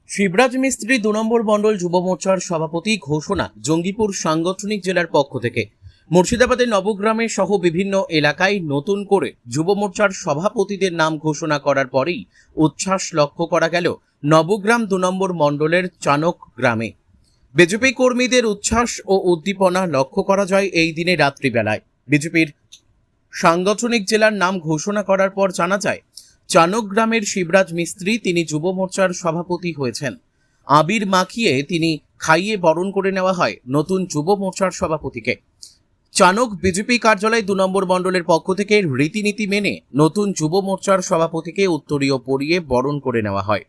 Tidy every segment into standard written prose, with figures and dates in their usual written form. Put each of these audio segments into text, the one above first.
শিবরাজ মিস্ত্রি ২ নম্বর মণ্ডল যুব মোর্চার সভাপতি ঘোষণা জঙ্গিপুর সাংগঠনিক জেলার পক্ষ থেকে। মুর্শিদাবাদের নবগ্রামে সহ বিভিন্ন এলাকায় নতুন করে যুব মোর্চার সভাপতিদের নাম ঘোষণা করার পরেই উচ্ছ্বাস লক্ষ্য করা গেল নবগ্রাম ২ নম্বর মণ্ডলের চানক গ্রামে। বিজেপি কর্মীদের উচ্ছ্বাস ও উদ্দীপনা লক্ষ্য করা যায় এই দিনে রাত্রিবেলায়। বিজেপির সাংগঠনিক জেলার নাম ঘোষণা করার পর জানা যায় চানক গ্রামের শিবরাজ মিস্ত্রি তিনি যুব মোর্চার সভাপতি হয়েছেন। আবির মাখিয়ে তিনি খাইয়ে বরণ করে নেওয়া হয় নতুন যুব মোর্চার সভাপতিকে। চানক বিজেপি কার্যালয় ২ নম্বর মণ্ডলের পক্ষ থেকে রীতিনীতি মেনে নতুন যুব মোর্চার সভাপতিকে উত্তরীয় পরিয়ে বরণ করে নেওয়া হয়।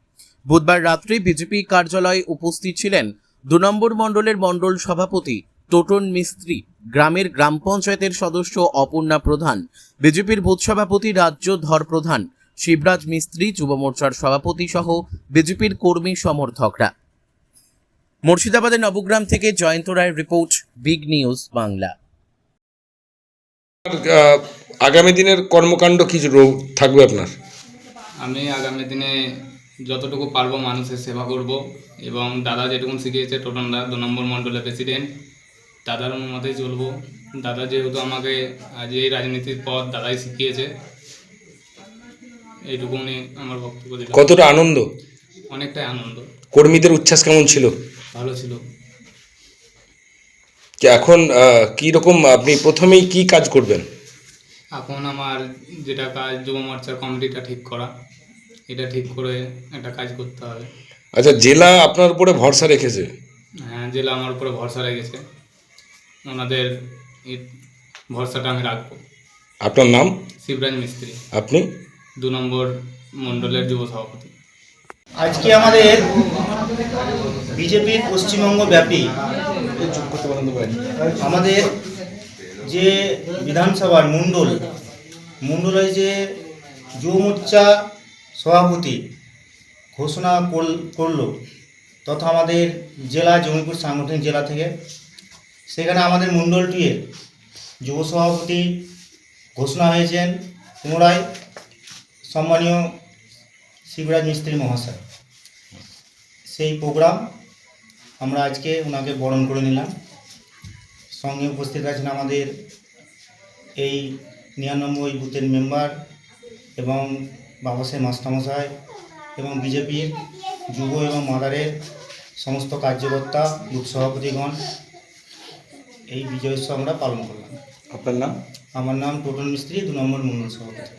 বুধবার রাত্রে বিজেপি কার্যালয়ে উপস্থিত ছিলেন ২ নম্বর মণ্ডলের মণ্ডল সভাপতি টোটন মিস্ত্রি, গ্রামের গ্রাম পঞ্চায়েতের সদস্য অপর্ণা প্রধান, বিজেপির বুথ সভাপতি রাজ্য ধর প্রধান, শিবরাজ মিস্ত্রি, যুব মোর্চার সভাপতি সহ বিজেপির কর্মী সমর্থকরা। মুর্শিদাবাদের নবগ্রাম থেকে জয়ন্ত রায়ের রিপোর্ট, বিগ নিউজ বাংলা। আগামী দিনের কর্মকাণ্ড কি থাকবে আপনার? আমি আগামী দিনে যতটুকু পারবো মানুষের সেবা করব এবং দাদা যেটুকু শিখিয়েছে টোটনদা ২ নম্বর মণ্ডলের প্রেসিডেন্ট, দাদার মতেই চলবো। দাদা যেহেতু আমাকে আজ এই রাজনীতির পথ দাদাই শিখিয়েছে, এইটুকুনি আমার বক্তব্য দিলাম। কতটা আনন্দ? অনেকটাই আনন্দ। কর্মীদের উচ্ছ্বাস কেমন ছিল? ভালো ছিল। এখন কি রকম আপনি প্রথমেই কি কাজ করবেন? এখন আমার যেটা কাজ যুব মোর্চার কমিটিটা ঠিক করা, এটা ঠিক করে একটা কাজ করতে হবে। আচ্ছা, জেলা আপনার উপরে ভরসা রেখেছে? হ্যাঁ, জেলা আমার উপরে ভরসা রেখেছে, ওনাদের ভরসাটা আমি রাখবো। আপনার নাম? শিবরাজ মিস্ত্রি, আপনি ২ নম্বর মণ্ডলের যুব সভাপতি। আজকে আমাদের বিজেপির পশ্চিমবঙ্গ ব্যাপী আমাদের যে বিধানসভার মণ্ডলে যে যুব মোর্চা সভাপতি ঘোষণা করলো তথা আমাদের জেলা জঙ্গিপুর সাংগঠনিক জেলা থেকে, সেখানে আমাদের মণ্ডলটির যুব সভাপতি ঘোষণা হয়েছেন পুনরায় সম্মানীয় শিবরাজ মিস্ত্রি মহাশয়। সেই প্রোগ্রাম আমরা আজকে ওনাকে বরণ করে নিলাম। সঙ্গে উপস্থিত আছেন আমাদের এই ৯৯ বুথের মেম্বার এবং বাবাসাহেব মাস্টারমশাই এবং বিজেপির যুব এবং মাদারের সমস্ত কার্যকর্তা, বুথ সভাপতিগণ। এই বিজয় উৎসব আমরা পালন করলাম। আপনার নাম? আমার নাম টোটন মিস্ত্রি, ২ নম্বর মণ্ডল সভাপতি।